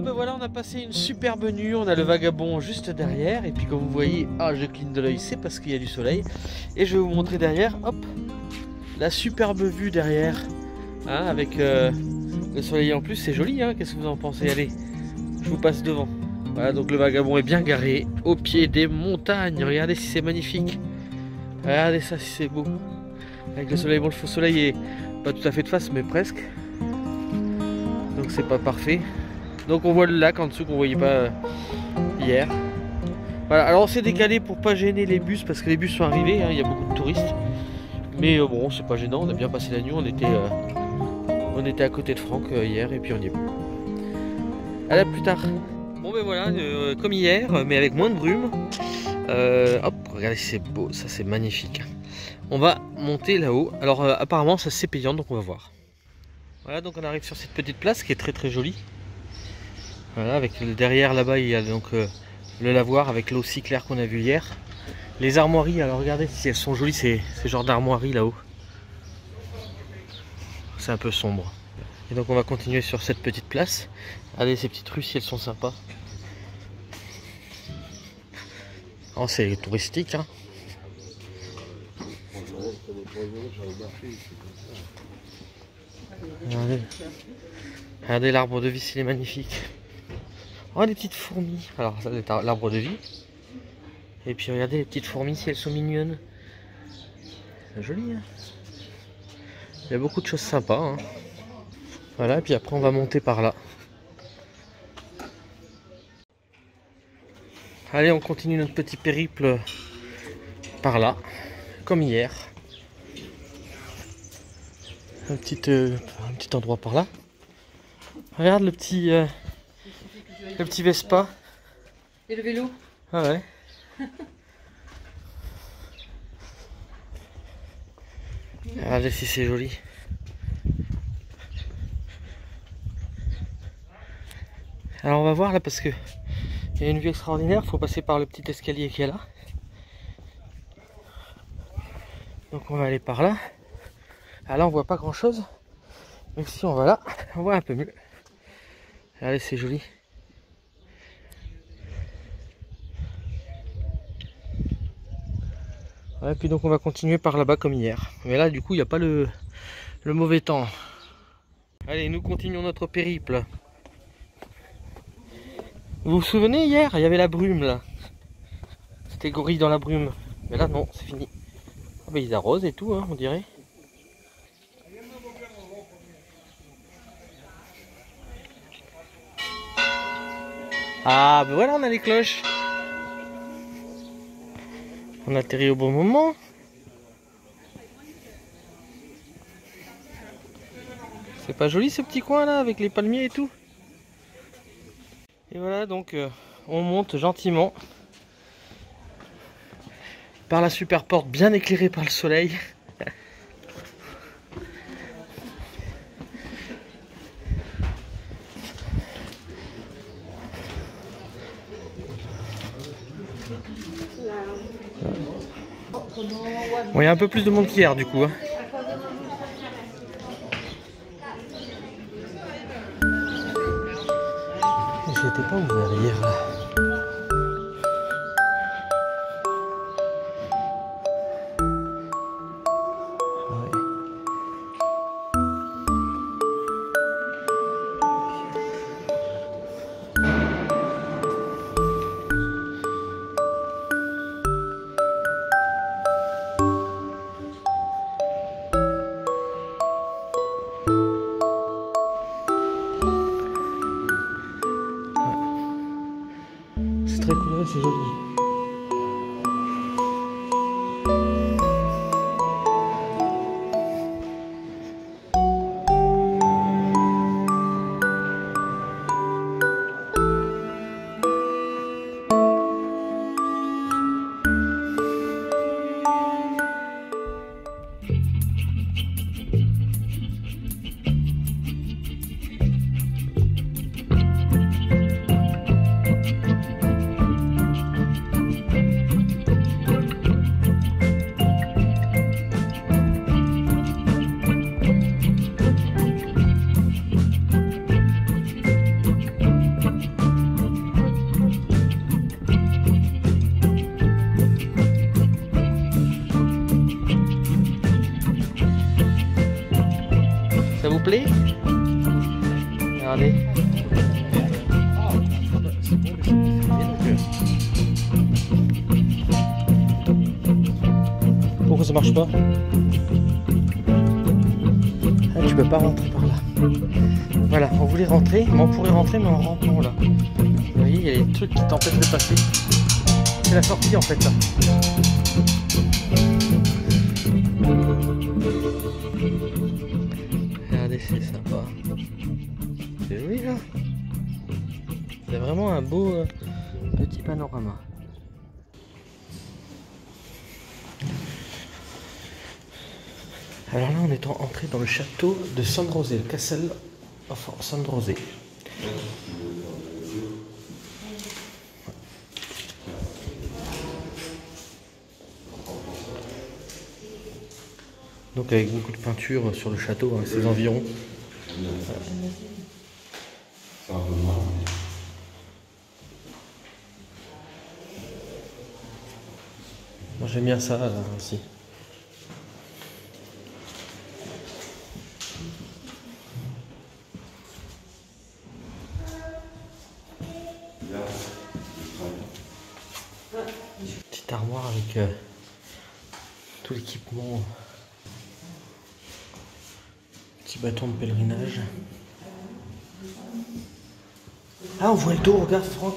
ben voilà, on a passé une superbe nuit, on a le vagabond juste derrière, et puis comme vous voyez, je cligne de l'œil, c'est parce qu'il y a du soleil, et je vais vous montrer derrière, hop, la superbe vue derrière, hein, avec le soleil en plus, c'est joli, hein, qu'est-ce que vous en pensez? Allez, je vous passe devant. Voilà, donc le vagabond est bien garé, au pied des montagnes, regardez si c'est magnifique, regardez ça si c'est beau, avec le soleil, bon le faux soleil est pas tout à fait de face, mais presque, donc c'est pas parfait. Donc on voit le lac en dessous qu'on voyait pas hier. Voilà, alors on s'est décalé pour pas gêner les bus parce que les bus sont arrivés, hein, il y a beaucoup de touristes. Mais bon, c'est pas gênant, on a bien passé la nuit, on était à côté de Franck hier et puis on y est. Allez, à plus tard. Bon ben voilà, comme hier, mais avec moins de brume. Hop, regardez c'est beau, ça c'est magnifique. On va monter là-haut. Alors apparemment ça c'est payant, donc on va voir. Voilà, donc on arrive sur cette petite place qui est très très jolie. Voilà, avec derrière là-bas il y a donc le lavoir avec l'eau si claire qu'on a vu hier. Les armoiries, alors regardez si elles sont jolies, ces genres d'armoiries là-haut. C'est un peu sombre. Et donc on va continuer sur cette petite place. Regardez ces petites rues si elles sont sympas. Oh, c'est touristique, hein. Regardez l'arbre de vie, il est magnifique. Oh, des petites fourmis. Alors ça c'est l'arbre de vie. Et puis regardez les petites fourmis si elles sont mignonnes. C'est joli, hein. Il y a beaucoup de choses sympas, hein. Voilà, et puis après on va monter par là. Allez, on continue notre petit périple par là, comme hier. Un petit endroit par là. Regarde le petit Vespa. Et le vélo. Ah ouais. Regardez si c'est joli. Alors on va voir là parce que il y a une vue extraordinaire, il faut passer par le petit escalier qui est là. Donc on va aller par là. Ah là on voit pas grand chose. Mais si on va là, on voit un peu mieux. Regardez c'est joli. Et puis donc on va continuer par là-bas comme hier. Mais là du coup il n'y a pas le mauvais temps. Allez, nous continuons notre périple. Vous vous souvenez hier, il y avait la brume là. C'était gorille dans la brume. Mais là non, c'est fini. Ah bah, ils arrosent et tout, hein, on dirait. Ah bah voilà, on a les cloches. On atterrit au bon moment. C'est pas joli ce petit coin là avec les palmiers et tout. Et voilà donc on monte gentiment par la super porte bien éclairée par le soleil. Bon, il y a un peu plus de monde qu'hier du coup, hein. C'était pas ouvert hier là. C'est très cool, c'est joli. Ça vous plaît? Regardez. Pourquoi ça marche pas? Ah, tu peux pas rentrer par là. Voilà, on voulait rentrer, mais on pourrait rentrer mais en rentrant là. Vous voyez, il y a des trucs qui t'empêchent de passer. C'est la sortie en fait là. Regardez, c'est sympa. C'est joli là. C'est vraiment un beau petit panorama. Alors là, on est entré dans le château de San Rosé, le Castle of San Rosé. Donc avec beaucoup de peinture sur le château, hein, ses environs. Moi j'aime bien ça là, aussi. Petite armoire avec tout l'équipement. Petit bâton de pèlerinage. Ah, on voit le dos, regarde Franck.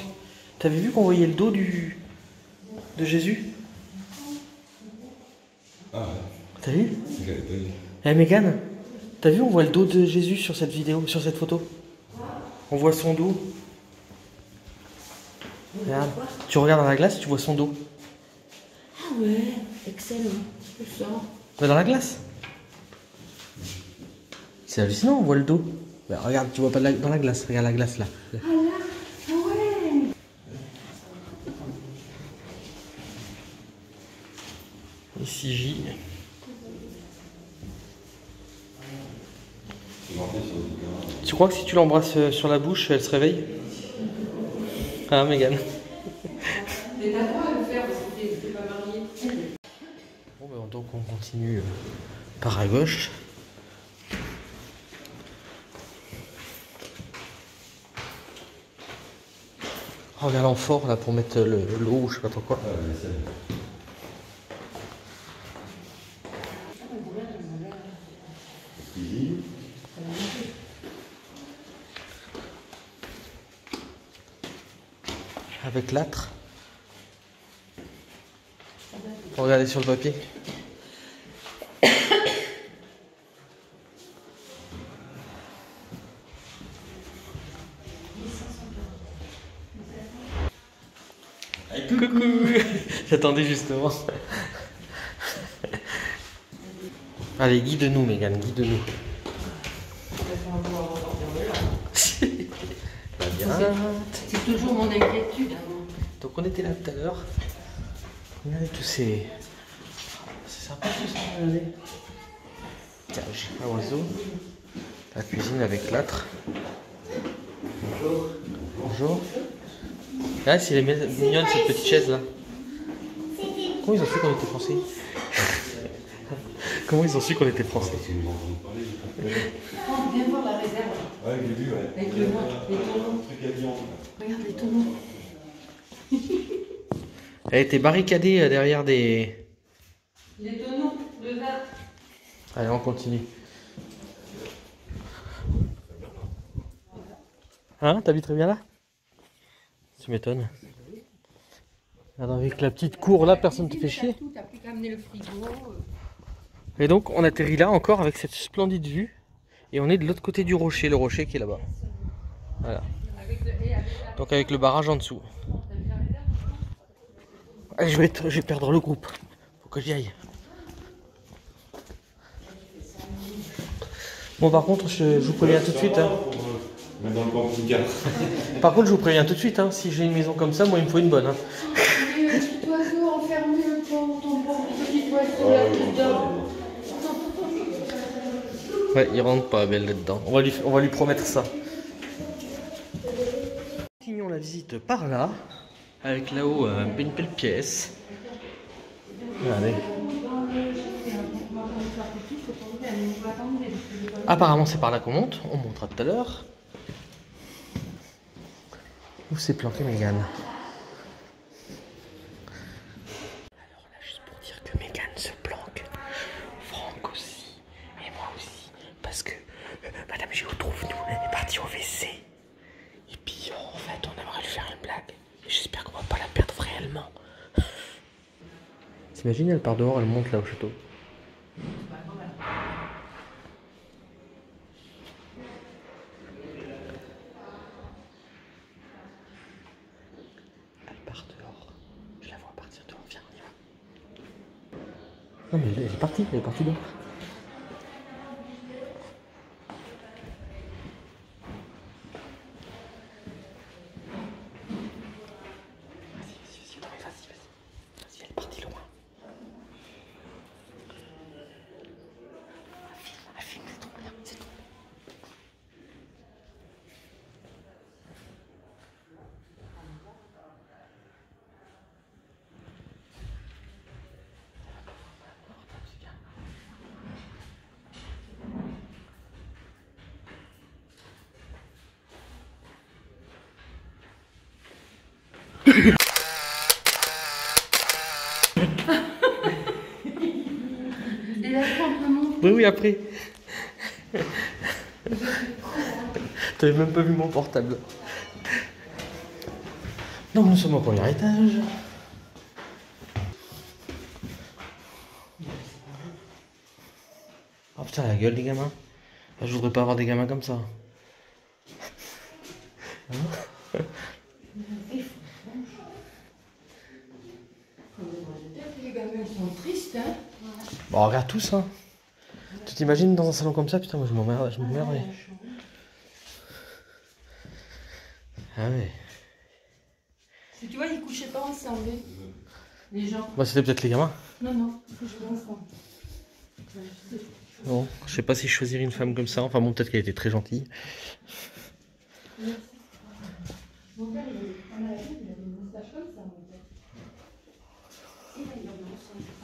T'avais vu qu'on voyait le dos de Jésus? Ah ouais. T'as vu? J'avais pas vu. Eh Mégane, t'as vu, on voit le dos de Jésus sur cette vidéo, sur cette photo. On voit son dos. Regarde, tu regardes dans la glace, tu vois son dos. Ah ouais, excellent. Je sens. Dans la glace. C'est hallucinant, on voit le dos. Bah, regarde, tu vois pas dans la glace, regarde la glace là. Ah là, ah ouais. Ici J. Tu crois que si tu l'embrasses sur la bouche, elle se réveille? Ah, Mégane. Mais t'as droit à le faire parce que t'es pas marié. Bon, bah, donc on continue par à gauche. Oh, regarde l'amphore là pour mettre l'eau ou je sais pas trop quoi. Avec l'âtre. Regardez sur le papier. Coucou. J'attendais justement. Allez, guide-nous, Mégane, guide-nous. C'est toujours mon inquiétude. Donc on était là tout à l'heure. Regardez tous ces... C'est sympa tout ça, regardez. Cage à oiseaux. La cuisine avec l'âtre. Bonjour. Bonjour. Ah, c'est mignonne cette petite chaise là. Comment ils ont su qu'on était français? Comment ils ont su qu'on était français? Oh, viens voir la réserve. Ouais, j'ai vu, ouais. Avec le les tonneaux. Regarde les tonneaux. Elle était barricadée derrière des... Les tonneaux de vin. Allez, on continue. Hein, t'habites très bien là? Tu m'étonnes. Avec la petite cour là, personne ne te fait chier. T'as plus qu'à amener le frigo. Et donc on atterrit là encore avec cette splendide vue. Et on est de l'autre côté du rocher, le rocher qui est là-bas. Voilà. Donc avec le barrage en dessous. Allez, je vais perdre le groupe. Faut que j'y aille. Bon, par contre, je vous préviens tout de suite. Hein. Dans le camping-car. Par contre, je vous préviens tout de suite. Hein. Si j'ai une maison comme ça, moi, il me faut une bonne. Hein. Le petit oiseau enfermé, ton petit oiseau là dedans. Ouais, il rentre pas, Belle, là-dedans. On va lui promettre ça. Continuons la visite par là. Avec là-haut une belle pièce. Regardez. Apparemment c'est par là qu'on monte, on montera tout à l'heure. Où s'est planqué Mégane? Alors là, juste pour dire que Mégane se planque, Franck aussi, et moi aussi, parce que Madame Géo trouve nous, elle est partie au WC. Et puis en fait on aimerait lui faire une blague. J'espère qu'on va pas la perdre réellement. T'imagines, elle part dehors, elle monte là au château. Elle part dehors. Je la vois partir dehors. Viens, on y va. Non mais elle est partie dehors. Vas-y, non mais vas-y. Vas-y, elle est partie loin. Ah, filme, c'est trop bien, c'est trop bien. Et là, on peut monter. Oui, après. T'avais même pas vu mon portable. Donc nous sommes au premier étage. Oh putain, la gueule des gamins. Je voudrais pas avoir des gamins comme ça. Hein? Les gamins sont tristes, hein. Bon, on regarde tous, hein. Tu t'imagines dans un salon comme ça? Putain, moi je m'emmerde. Ah ouais. Tu vois, ils couchaient pas ensemble, les gens. Bah c'était peut-être les gamins. Non, ils couchaient pas ensemble. Bon, je sais pas si je choisirais une femme comme ça. Enfin bon, peut-être qu'elle était très gentille. Mon père, il avait une moustache comme ça, mon père.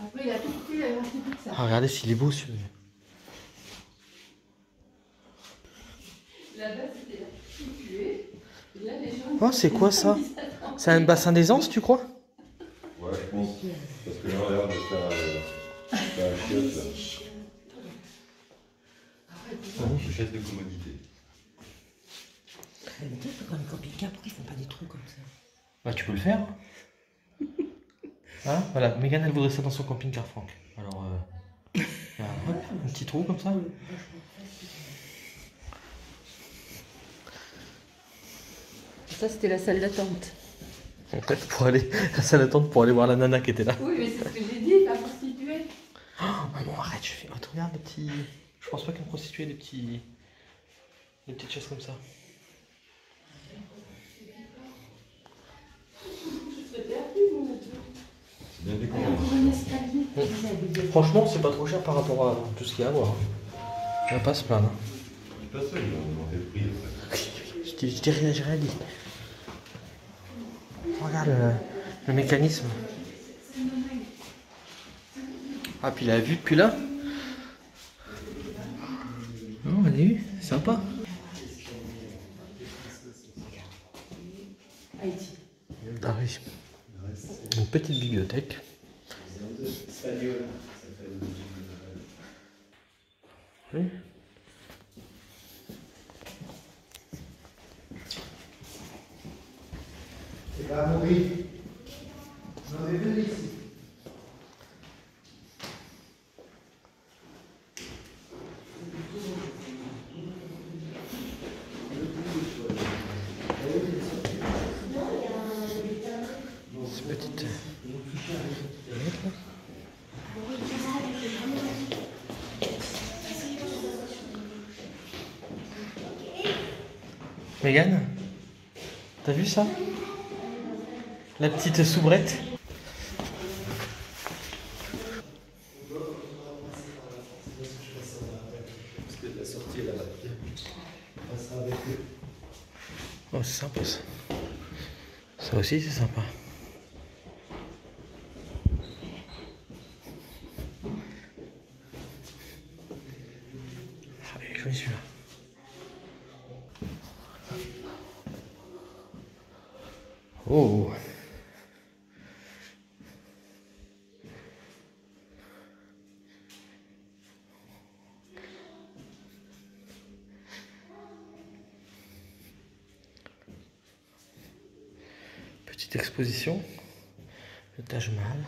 Après, il a tout coupé, il a resté tout ça. Ah, regardez s'il est beau celui-là. Là-bas, c'était la située. Et là, les gens. Oh, c'est quoi ça? C'est un bassin d'aisance, tu crois? Ouais, je pense. Parce que là, regarde, c'est un chiotte là. Une chaise de commodité. Mais toi, quand les camping-cars, pourquoi ils font pas des trous comme ça? Bah tu peux le faire. Hein, voilà, Mégane elle voudrait ça dans son camping-car Franck. Alors, voilà, hop, un petit trou comme ça. Ça, c'était la salle d'attente. En fait, pour aller à la salle d'attente pour aller voir la nana qui était là. Oui, mais c'est ce que j'ai dit, la prostituée. Oh, maman, arrête, je fais. Oh, regarde les petits. Je pense pas qu'une prostituée ait des petits. Des petites chaises comme ça. C'est bien décoré. Franchement, c'est pas trop cher par rapport à tout ce qu'il y a à voir. On va pas se plaindre. Je suis pas seul, ils ont augmenté le prix après. J'ai rien dit. Regarde le mécanisme. Ah, puis la vue depuis là. Non, on a vu, c'est sympa. Ah oui. Une petite bibliothèque. Oui. C'est pas à mourir. On est venu ici. C'est petite. Mégane, t'as vu ça? La petite soubrette. Oh, c'est sympa ça. Ça aussi, c'est sympa. joli celui-là. Oh. Petite exposition, le Taj Mahal.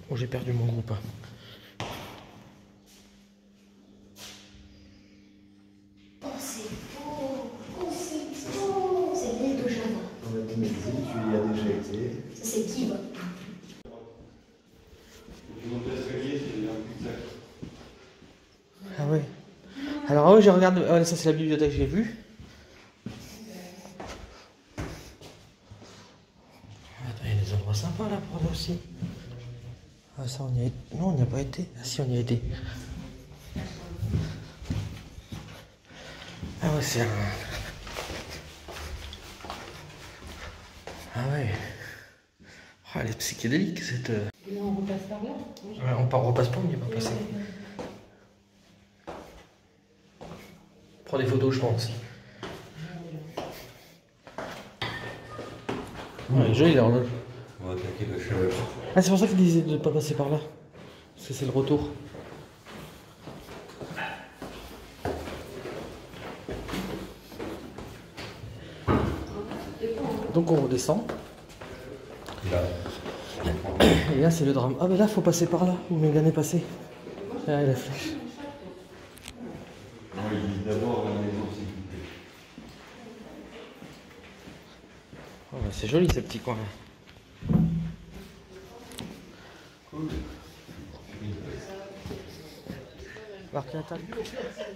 Oh, j'ai perdu mon groupe. Oh, c'est beau! Oh, c'est beau! C'est l'île de Java. On a dit, mais tu y as déjà été. Ça, c'est Kiva. Tu montes l'escalier, c'est un cul-de-sac. Ah ouais. Alors oui, je regarde. Ah, ça c'est la bibliothèque que j'ai vue. Attends, il y a des endroits sympas là pour aller aussi. Ah ça on y a été. Non, on n'y a pas été. Ah si, on y a été. Ah ouais, c'est un... Ah ouais. Ah, elle est psychédélique cette... Et là, on repasse par là. Ouais, on repasse pas, on n'y est pas passé. Prends des photos, je pense. Ouais, joli là. On va attaquer le chemin. Ah, c'est pour ça qu'il disait de ne pas passer par là. Parce que c'est le retour. Donc on redescend. Là. Et là c'est le drame. Ah mais là faut passer par là où Mégane est passée. Ah, la flèche. Non, il dit d'abord la maison s'il vous plaît. Oh, bah, c'est joli ces petits coins là. Cool.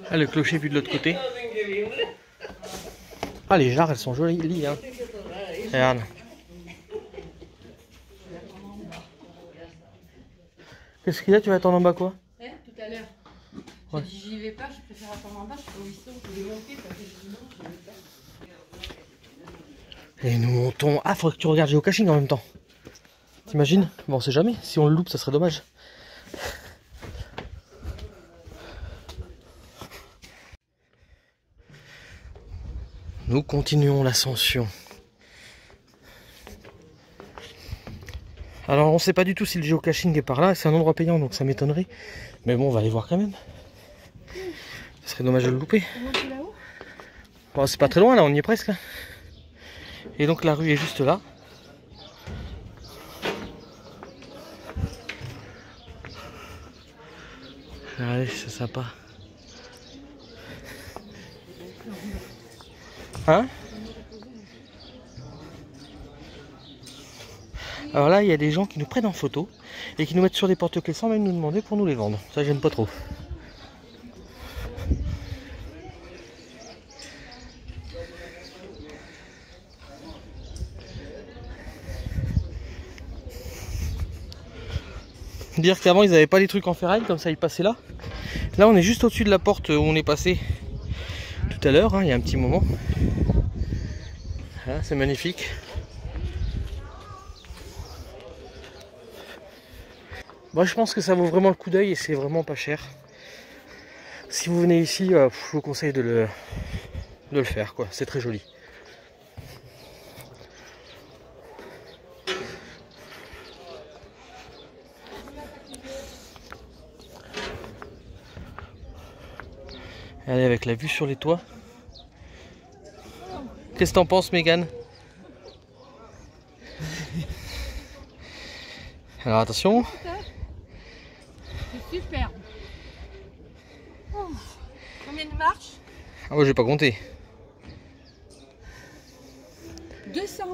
Ah, le clocher vu de l'autre côté. Ah, les jarres elles sont jolies hein. Regarde. Qu'est-ce qu'il y a? Tu vas attendre en bas quoi? Tout à l'heure. Ouais. J'ai dit j'y vais pas, je préfère attendre en bas, je sais pas où ils sont, je vais monter, ça fait que je dis non, je vais pas. Et nous montons. Ah, faudrait que tu regardes géocaching en même temps. T'imagines? Bon, on sait jamais. Si on le loupe, ça serait dommage. Nous continuons l'ascension. Alors, on sait pas du tout si le géocaching est par là. C'est un endroit payant, donc ça m'étonnerait. Mais bon, on va aller voir quand même. Ce serait dommage de le louper. Bon, c'est pas très loin là, on y est presque. Et donc la rue est juste là. Allez, c'est sympa. Hein? Alors là, il y a des gens qui nous prennent en photo et qui nous mettent sur des porte-clés sans même nous demander pour nous les vendre. Ça, j'aime pas trop. Dire qu'avant ils n'avaient pas les trucs en ferraille, comme ça ils passaient là. Là on est juste au-dessus de la porte où on est passé tout à l'heure, hein, il y a un petit moment. Voilà, c'est magnifique. Moi je pense que ça vaut vraiment le coup d'œil et c'est vraiment pas cher. Si vous venez ici, je vous conseille de le faire quoi, c'est très joli. Allez, avec la vue sur les toits. Qu'est-ce que t'en penses, Mégane? Alors attention. C'est superbe. Oh. Combien de marches? Ah moi j'ai pas compté. 200.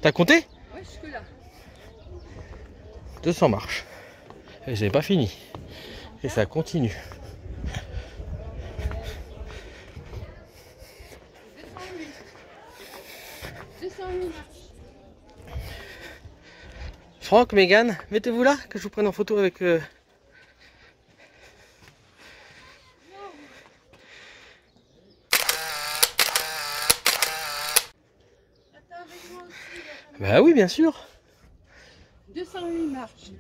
T'as compté? Ouais, jusque là. 200 marches. Et c'est pas fini. Et ça continue. 208. Franck, Mégane, mettez-vous là, que je vous prenne en photo avec... Bah oui, bien sûr. 208 marches.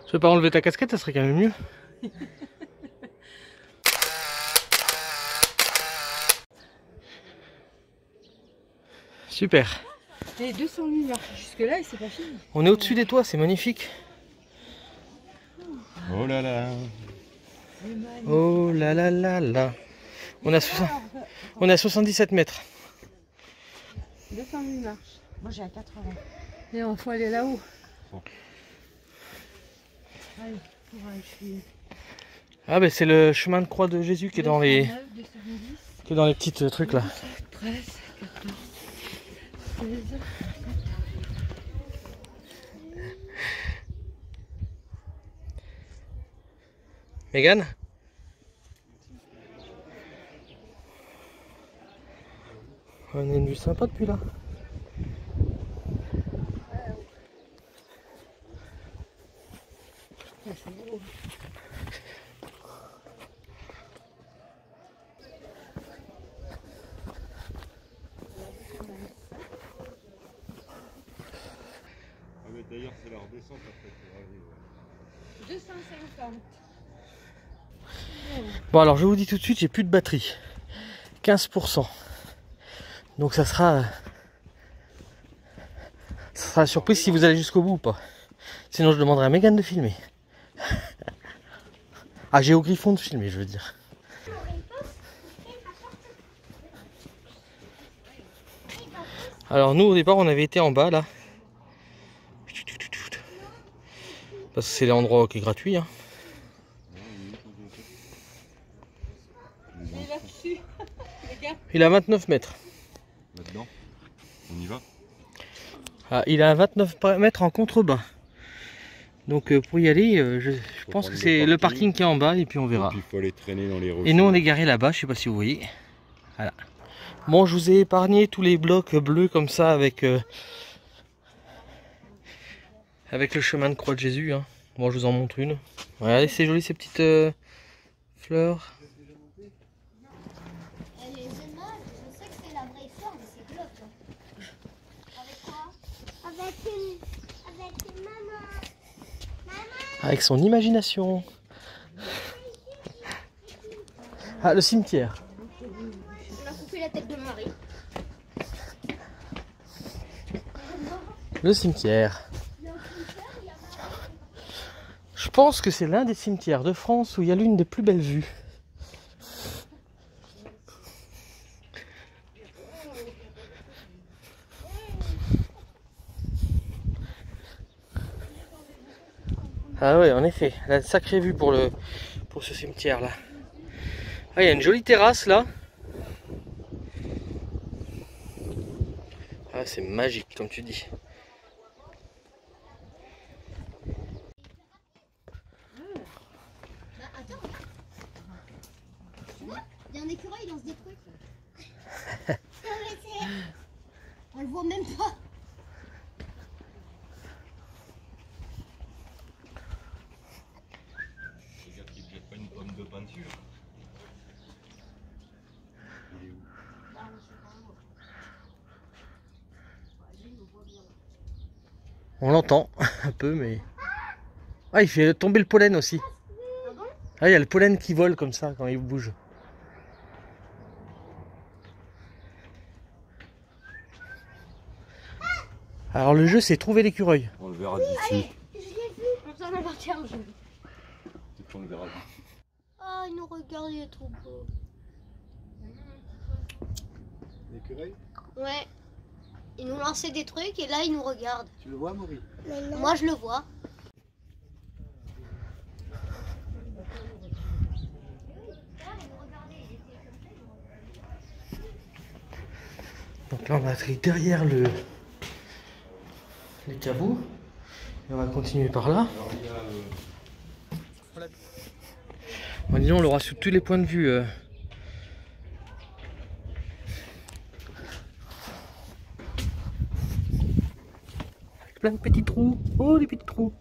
Tu veux pas enlever ta casquette, ça serait quand même mieux. Super. Et 208 marches. Jusque-là, c'est pas fini. On est au-dessus des toits, c'est magnifique. Oh là là. Oh là là là là. On a 77 mètres. 208 marches. Moi j'ai à 80. Et on faut aller là-haut. Allez, courage, fille. Ah ben c'est le chemin de croix de Jésus qui est dans les, 209, 210, qui est dans les petits trucs là. 13, 14, 16. Mégane? On a une vue sympa depuis là. Ah mais d'ailleurs c'est la redescente après pour aller. 250. Bon alors je vous dis tout de suite, j'ai plus de batterie. 15%. Donc ça sera la surprise si vous allez jusqu'au bout ou pas. Sinon je demanderai à Mégane de filmer. Ah, j'ai au Griffon de filmer, je veux dire. Alors nous au départ on avait été en bas là. Parce que c'est l'endroit qui est gratuit. Hein. Et là-dessus, les gars. Il a 29 mètres. Là-dedans. On y va. Ah, il a 29 mètres en contrebas. Donc pour y aller, je pense que prendre c'est le le parking. parking qui est en bas et puis on verra. Et puis il faut aller traîner dans les rochers. Et nous on est garé là-bas, je sais pas si vous voyez. Voilà. Bon, je vous ai épargné tous les blocs bleus comme ça avec le chemin de croix de Jésus. Hein. Bon, je vous en montre une. Regardez, c'est joli ces petites fleurs. Les images, je sais que c'est la vraie forme, c'est glauque. Avec quoi? Avec une maman. Avec son imagination. Ah, le cimetière. On a coupé la tête de Marie. Le cimetière. Je pense que c'est l'un des cimetières de France où il y a l'une des plus belles vues. Ah ouais, en effet, elle a une sacrée vue pour ce cimetière là. Ah, il y a une jolie terrasse là. Ah, c'est magique comme tu dis. Bah attends. Tu vois, il y a un écureuil, il lance des trucs. Non, mais on le voit même pas. Les gars qui ne jettent pas une pomme de peinture. Il est où? On l'entend un peu, mais... Ah, il fait tomber le pollen aussi. Ah, il y a le pollen qui vole comme ça quand il bouge. Alors le jeu, c'est trouver l'écureuil. On le verra d'ici. Je l'ai vu. On s'en appartient aujourd'hui. Peut-être qu'on le verra d'ici. Oh, il nous regarde, il est trop beau. L'écureuil, Ouais. Il nous lançait des trucs et là, il nous regarde. tu le vois, Maurice? Moi, je le vois. Donc là, on a atterri derrière les caveaux. Et on va continuer par là. Bon, disons, on l'aura sous tous les points de vue. Avec plein de petits trous. Oh, des petits trous.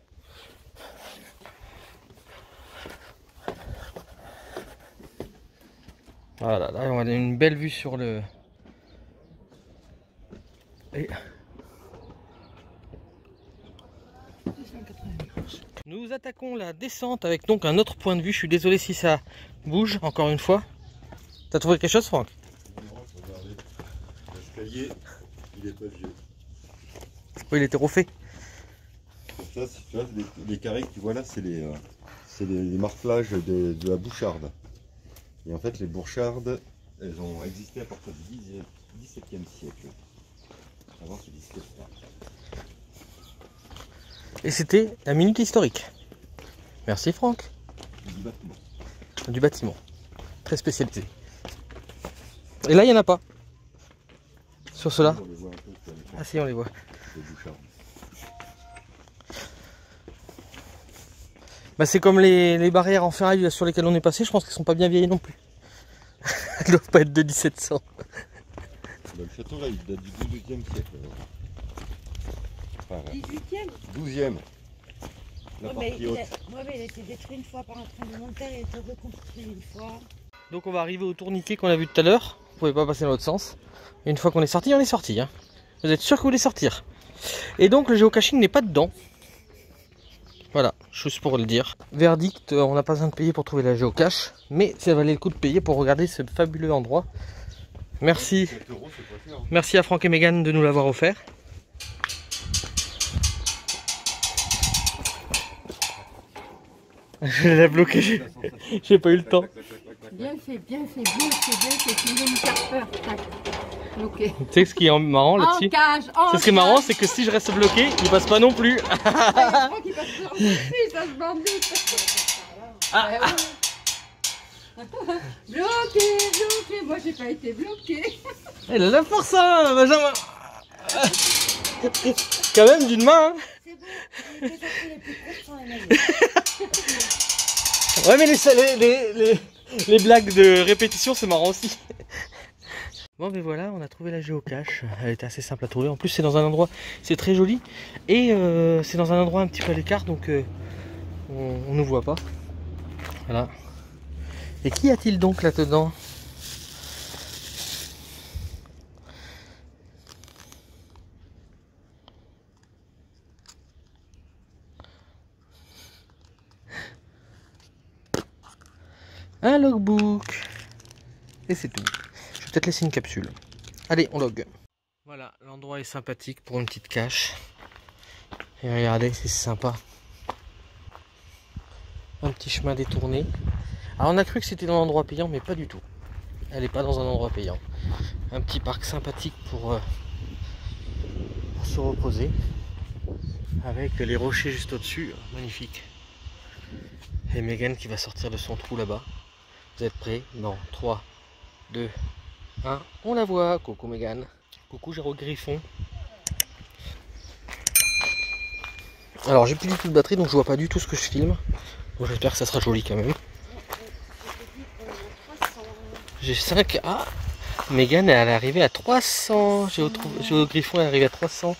Voilà, là on a une belle vue sur le... Et... Nous attaquons la descente avec donc un autre point de vue. Je suis désolé si ça bouge encore une fois. T'as trouvé quelque chose, Franck? Regardez, l'escalier, il est pas vieux. Oui, il était refait. Ça, tu vois, les carrés que tu vois là, c'est les martelages de la boucharde. Et en fait, les bouchardes, elles ont existé à partir du XVIIe siècle. Avant, ça n'existait pas. Et c'était la minute historique. Merci, Franck. Du bâtiment. Du bâtiment. Très spécialisé. Et là, il n'y en a pas. Sur cela. On les voit un peu sur les Ah si, on les voit. bouchardes. Bah, c'est comme les barrières en ferraille sur lesquelles on est passé. Je pense qu'elles sont pas bien vieilles non plus. Elles doivent pas être de 1700. Le château là, il date du XIIe siècle. Enfin, 18e. 12e. La Ouais, partie haute. mais il a été détruit une fois par un tremblement de terre, il a été reconstruit une fois. Donc on va arriver au tourniquet qu'on a vu tout à l'heure. Vous pouvez pas passer dans l'autre sens. Et une fois qu'on est sorti, on est sorti. Hein. Vous êtes sûr que vous voulez sortir. Et donc le géocaching n'est pas dedans. Voilà, juste pour le dire. Verdict, on n'a pas besoin de payer pour trouver la géocache. Mais ça valait le coup de payer pour regarder ce fabuleux endroit. Merci. 7 €, c'est pas cher. Merci à Franck et Mégane de nous l'avoir offert. Je l'ai bloqué, j'ai pas eu le temps. Bien fait, bien fait, bien fait, bien fait. Tu viens me faire peur. Tac. Ok. Tu sais ce qui est marrant là-dessus? C'est ce qui est marrant, c'est que si je reste bloqué, il passe pas non plus. Je crois qu'il passe par dessus, ça se bandit. Bloqué, bloqué. Moi, j'ai pas été bloqué. Elle a la force, hein, Benjamin. Quand même d'une main. Hein. C'est bon, les appels les plus courts sont les mêmes. Ouais, mais les blagues de répétition, c'est marrant aussi. Bon, mais voilà, on a trouvé la géocache. Elle était assez simple à trouver. En plus, c'est dans un endroit, c'est très joli. Et c'est dans un endroit un petit peu à l'écart, donc on ne voit pas. Voilà. Et qu'y a-t-il donc là-dedans? Un logbook. Et c'est tout. Je vais peut-être laisser une capsule. Allez, on log. Voilà, l'endroit est sympathique pour une petite cache. Et regardez, c'est sympa. Un petit chemin détourné. Alors on a cru que c'était dans un endroit payant, mais pas du tout. Elle n'est pas dans un endroit payant. Un petit parc sympathique pour se reposer. Avec les rochers juste au-dessus. Magnifique. Et Mégane qui va sortir de son trou là-bas. Vous êtes prêts? Non. 3, 2, 1. On la voit. Coucou Mégane. Coucou Géro Griffon. Alors j'ai plus du tout de batterie, donc je vois pas du tout ce que je filme. Bon, j'espère que ça sera joli quand même. J'ai 5. Ah, Mégane elle est arrivée à 300. Géo Griffon est arrivé à 300.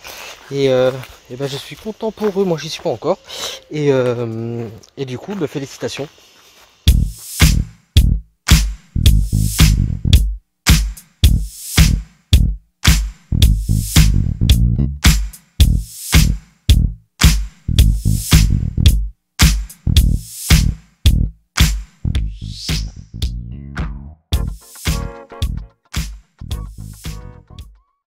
Et ben, je suis content pour eux. Moi j'y suis pas encore. Et du coup, bah, félicitations.